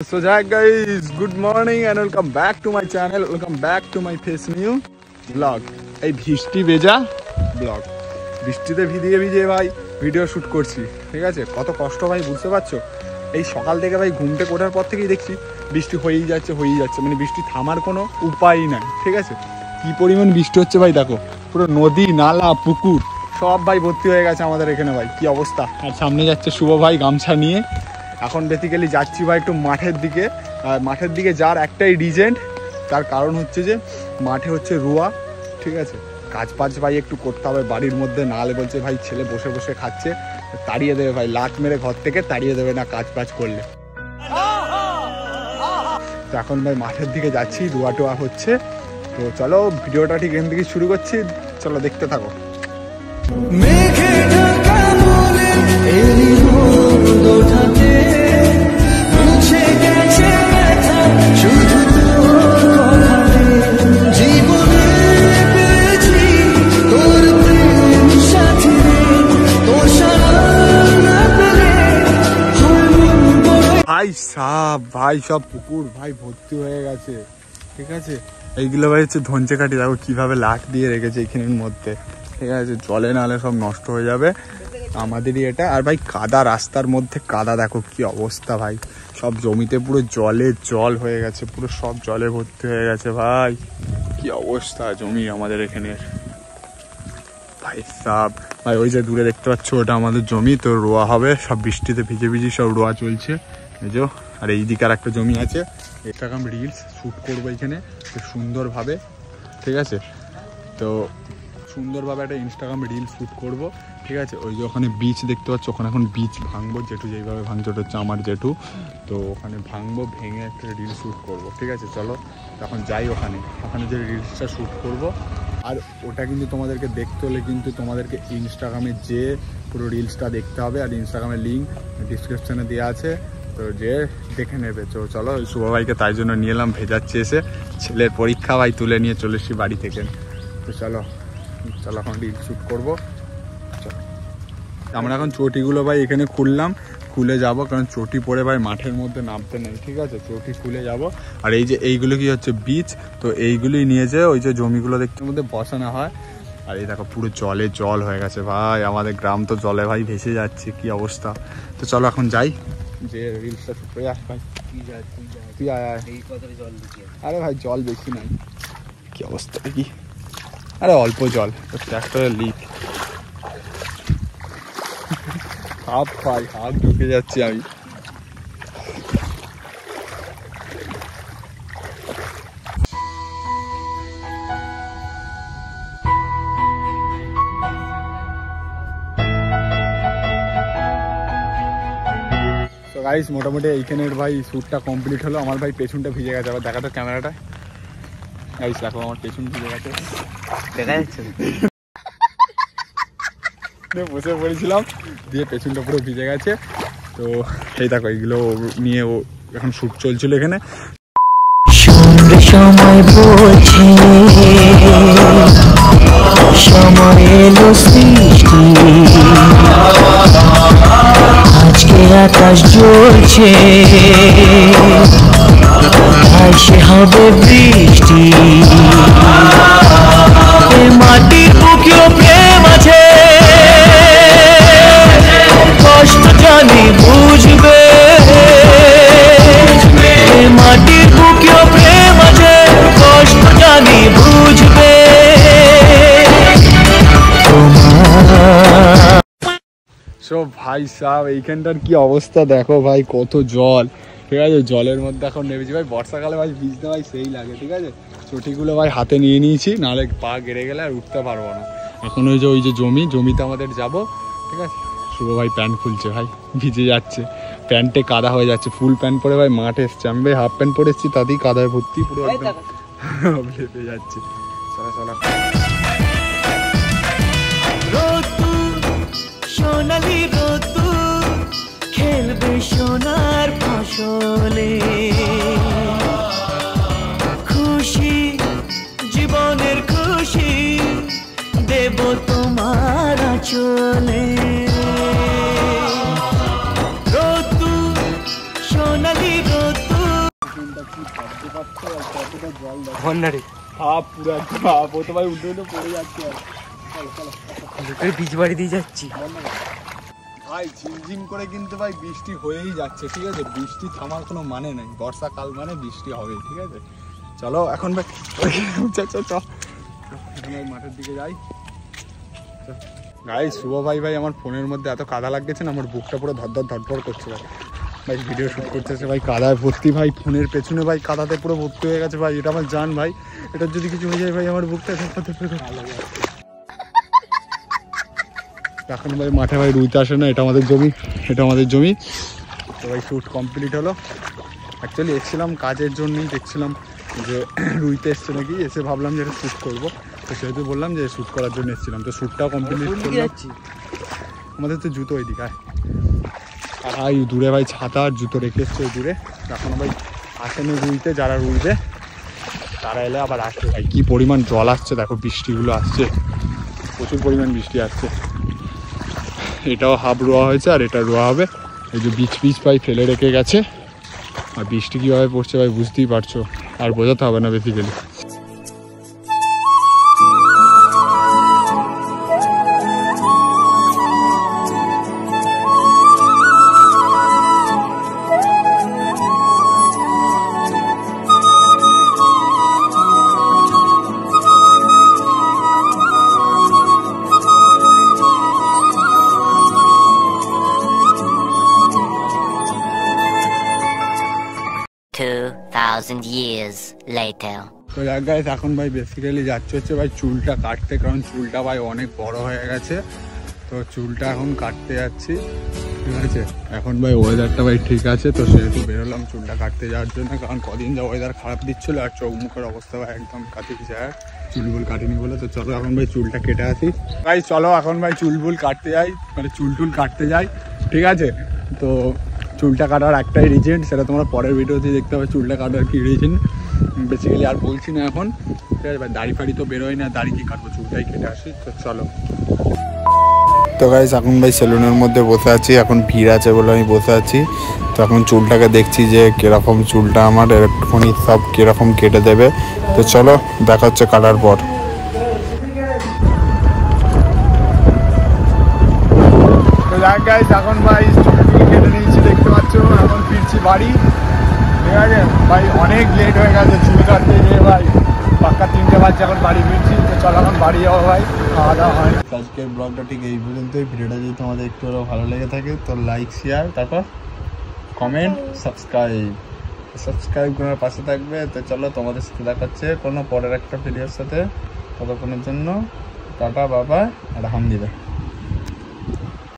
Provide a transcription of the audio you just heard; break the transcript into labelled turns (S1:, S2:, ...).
S1: So hi guys, good morning and welcome back to my channel, welcome back to my face new vlog. এই বৃষ্টি ভেজা blog, বৃষ্টিতে ভিজিয়ে ভিজিয়ে ভাই ভিডিও শ্যুট করছি, ঠিক আছে? কত কষ্ট ভাই বুঝতে পারছো? এই সকাল থেকে ভাই ঘুম থেকে ওঠার পর থেকেই দেখছি বৃষ্টি হয়েই যাচ্ছে, মানে বৃষ্টি থামার কোনো উপায়ই নাই, ঠিক আছে? কি পরিমাণ বৃষ্টি হচ্ছে ভাই দেখো, পুরো নদী নালা পুকুর সব ভাই ভর্তি হয়ে গেছে আমাদের এখানে ভাই, কি অবস্থা। আর সামনে যাচ্ছে শুভ ভাই গামছা নিয়ে। এখন বেসিক্যালি যাচ্ছি ভাই একটু মাঠের দিকে। আর মাঠের দিকে যার একটাই রিজেন্ট, তার কারণ হচ্ছে যে মাঠে হচ্ছে রোয়া, ঠিক আছে? কাজ বাজ ভাই একটু করতে হবে বাড়ির মধ্যে, নাহলে বলছে ভাই ছেলে বসে বসে খাচ্ছে, তাড়িয়ে দেবে ভাই, লাত মেরে ঘর থেকে তাড়িয়ে দেবে না কাজ বাজ করলে। তো এখন ভাই মাঠের দিকে যাচ্ছি, রোয়া টোয়া হচ্ছে। তো চলো ভিডিওটা ঠিক এখান থেকে শুরু করছি, চলো দেখতে থাকো। ভাই সব পুকুর ভাই ভর্তি হয়ে গেছে, ঠিক আছে? এইগুলো ভাই হচ্ছে ধনচে কাঠি, দেখো কিভাবে লাট দিয়ে রেখেছে এখানের মধ্যে, ঠিক আছে? জলে নালে সব নষ্ট হয়ে যাবে আমাদেরই এটা। আর ভাই কাদা, রাস্তার মধ্যে কাদা, দেখো কি অবস্থা ভাই, সব জমিতে পুরো জলে জল হয়ে গেছে, পুরো সব জলে ভর্তি হয়ে গেছে ভাই, কি অবস্থা জমি আমাদের এখানে ভাই সাব। ভাই ওই যে দূরে দেখতে পাচ্ছ ওটা আমাদের জমি, তো রোয়া হবে, সব বৃষ্টিতে ভিজে ভিজে সব রোয়া চলছে এই যে। আর এই দিকে আর একটা জমি আছে, ইনস্টাগ্রাম রিলস শ্যুট করবো এখানে সুন্দরভাবে, ঠিক আছে? তো সুন্দরভাবে একটা ইনস্টাগ্রাম রিলস শ্যুট করবো, ঠিক আছে? ওই যে ওখানে বিচ দেখতে পাচ্ছ, ওখানে এখন বিচ ভাঙবো, জেঠু যেইভাবে ভাঙছে ওটা হচ্ছে আমার জেঠু, তো ওখানে ভাঙবো, ভেঙে একটা রিলস শ্যুট করবো, ঠিক আছে? চলো এখন যাই ওখানে, ওখানে যে রিলসটা শ্যুট করবো। আর ওটা কিন্তু তোমাদেরকে দেখতে হলে কিন্তু তোমাদেরকে ইনস্টাগ্রামে যে পুরো রিলসটা দেখতে হবে, আর ইনস্টাগ্রামের লিঙ্ক ডিসক্রিপশানে দেওয়া আছে, তো যে দেখে নেবে। তো চলো শুভ ভাইকে তাই জন্য নিয়ে এলাম, ভেজাচ্ছে এসে, ছেলের পরীক্ষা ভাই তুলে নিয়ে চলে এসেছি বাড়ি থেকে। তো চলো চলো এখন রিল শ্যুট করবো। আমরা এখন চটিগুলো ভাই এখানে খুলে যাব, কারণ চটি পরে ভাই মাঠের মধ্যে নামতে নেই, ঠিক আছে? চটি খুলে যাব। আর এই যে এইগুলো কি হচ্ছে বীজ, তো এইগুলোই নিয়ে যে ওই যে জমিগুলো দেখতে মধ্যে বসানো হয়। আর এই দেখো পুরো জলে জল হয়ে গেছে ভাই, আমাদের গ্রাম তো জলে ভাই ভেসে যাচ্ছে, কি অবস্থা। তো চলো এখন যাই, যে রিলসটা শুট করে আস ভাই, তুই আয়। আরে ভাই জল বেশি নাই, কি অবস্থা দেখি, আরে অল্প জল, ট্র্যাক্টরের লিক, হাফ ভাই হাফ ঢুকে যাচ্ছি আমি। তো গাইস মোটামুটি এইখানের ভাই শ্যুটটা কমপ্লিট হলো। আমার ভাই পেছনটা ভিজে গেছে, আবার দেখা তো ক্যামেরাটা গাইস, দেখো আমার পেছন ভিজে গেছে, দেখা যাচ্ছে বসে পড়েছিলাম, দিয়ে পেছনটা পুরো ভিজে গেছে। তো এই দেখো এইগুলো নিয়ে ও এখন শ্যুট চলছিল এখানে। সময় বলছে সময় এলো সৃষ্টি, আজকে আকাশ জ্বলছে, আজকে হবে বৃষ্টি, মাটির বুকেও প্রেম আছে, কষ্ট জানি বুঝবে, মাটির বুকেও প্রেম আছে, কষ্ট জানি বুঝবে তোমার। সো ভাই সাহেব এইখানটার কি অবস্থা দেখো ভাই, কত জল, ঠিক আছে? জলের মধ্যে এখন নেমেছি ভাই, বর্ষাকালে ভাই ভিজতে ভাই সেই লাগে, ঠিক আছে? চটিগুলো ভাই হাতে নিয়ে নিয়েছি, নাহলে পা গেড়ে গেলে আর উঠতে পারবো না। এখন ওই যে জমিতে আমাদের যাব, ঠিক আছে? শুভ ভাই প্যান্ট খুলছে ভাই, ভিজে যাচ্ছে, প্যান্টে কাদা হয়ে যাচ্ছে, ফুল প্যান্ট পরে ভাই মাঠে এসছে, আমি ভাই হাফ প্যান্ট পরে এসেছি, তাতেই কাদায় ভর্তি, পুরো একদম ভেপে যাচ্ছে। চলো চলো সোনালি রোদ্দুর খেলবে সোনার ফসলে, খুশি জীবনের খুশি দেব তোমার আঁচলে, রোদ্দুর সোনালি রোদ্দুর জলটা কি ভাবতে পারছো আর কতটা জল দেখো
S2: ভন্ডারি
S1: হাফ পুরো একদম হাফ ও তো ভাই উল্টে উল্টে পড়ে যাচ্ছে আর চলো চলো
S2: বীজ বাড়ি দিয়ে যাচ্ছি
S1: ভাই ঝিমঝিম করে কিন্তু ভাই বৃষ্টি হয়েই যাচ্ছে ঠিক আছে বৃষ্টি থামার কোনো মানে নেই বর্ষাকাল মানে বৃষ্টি হবে ঠিক আছে চলো এখন ভাই এখন ভাই মাঠের দিকে যাই গাইস শুভ ভাই আমার ফোনের মধ্যে এত কাদা লাগছে না আমার বুকটা পুরো ধরধর করছে ভাই ভাই ভিডিও শুট করতেছে ভাই কাদায় ভর্তি ভাই ফোনের পেছনে ভাই কাদাতে পুরো ভর্তি হয়ে গেছে ভাই এটা আমার জান ভাই এটার যদি কিছু হয়ে যায় ভাই আমার বুকটা এখন ভাই মাঠে ভাই রুইতে আসে না এটা আমাদের জমি তো ভাই শ্যুট কমপ্লিট হলো অ্যাকচুয়ালি এসেছিলাম কাজের জন্যই দেখছিলাম যে রুইতে এসছে নাকি এসে ভাবলাম যে এটা শ্যুট করবো তো সেহেতু বললাম যে শ্যুট করার জন্য এসেছিলাম তো শ্যুটটাও কমপ্লিট করলাম আমাদের তো জুতো ওইদিকে আর ভাই দূরে ভাই ছাতা আর জুতো রেখে এসছে ওই দূরে এখন ভাই আসেনি রুইতে যারা রুইবে তারা এলে আবার আসবে ভাই কী পরিমাণ জল আসছে দেখো বৃষ্টিগুলো আসছে প্রচুর পরিমাণ বৃষ্টি আসছে এটাও হাফ রোয়া হয়েছে আর এটা রোয়া হবে এই যে বীজ ভাই ফেলে রেখে গেছে আর বৃষ্টি কীভাবে পড়ছে ভাই বুঝতেই পারছো আর বোঝাতে হবে না বেসিক্যালি
S3: years later
S1: তো গাইস এখন ভাই বেসিক্যালি যাচ্ছে হচ্ছে ভাই চুলটা কাটতে কারণ চুলটা ভাই অনেক বড় হয়ে গেছে তো চুলটা এখন কাটতে যাচ্ছি ঠিক আছে এখন ভাই ওয়েদারটা ভাই ঠিক আছে তো সেহেতু বেরোলাম চুলটা কাটতে যাওয়ার জন্য কারণ কদিন যা ওয়েদার খারাপ দিচ্ছিল আর চোখ মুখের অবস্থা ভাই একদম কাটিয়ে যায় চুলবুল কাটিনি বলে তো চলো এখন ভাই চুলটা কেটে আসি ভাই চলো এখন ভাই চুলবুল কাটতে যাই মানে চুল কাটতে যাই ঠিক আছে তো চুলটা কাটার একটাই রিজন সেটা তোমরা পরের ভিডিওতে দেখতে হবে চুলটা কাটার কি রিজন বেসিক্যালি আর বলছি না এখন ঠিক আছে ভাই দাড়ি ফাড়ি তো বেরোয় না দাড়ি কি কাটবো চুলটাই কেটে আসি তো চলো তো গাইস এখন ভাই সেলুনের মধ্যে বসে আছি এখন ভিড় আছে বলে আমি বসে আছি তো এখন চুলটাকে দেখছি যে কিরকম চুলটা আমার এক্ষুনি সব কিরকম কেটে দেবে তো চলো দেখা হচ্ছে কাটার পর তো গাইস এখন ভাই চুলটি কেটে নিয়েছি দেখতে পাচ্ছ এখন ফিরছি বাড়ি ঠিক আছে ভাই অনেক লেট হয়ে গেছে চুল কাটতে গিয়ে ভাই পাক্কা 3টে বাজছে এখন বাড়ি ফিরছি তো চলো এখন বাড়ি যাবো ভাই খাওয়া দাওয়া হয় আজকের ব্লগটা ঠিক এই পর্যন্তই ভিডিওটা যদি তোমাদের একটু ভালো লেগে থাকে তো লাইক শেয়ার তারপর কমেন্ট সাবস্ক্রাইব করার পাশে থাকবে তো চলো তোমাদের সাথে দেখাচ্ছে কোনো পরের একটা ভিডিওর সাথে ততক্ষণের জন্য টাটা বাবা আলহামদুলিল্লাহ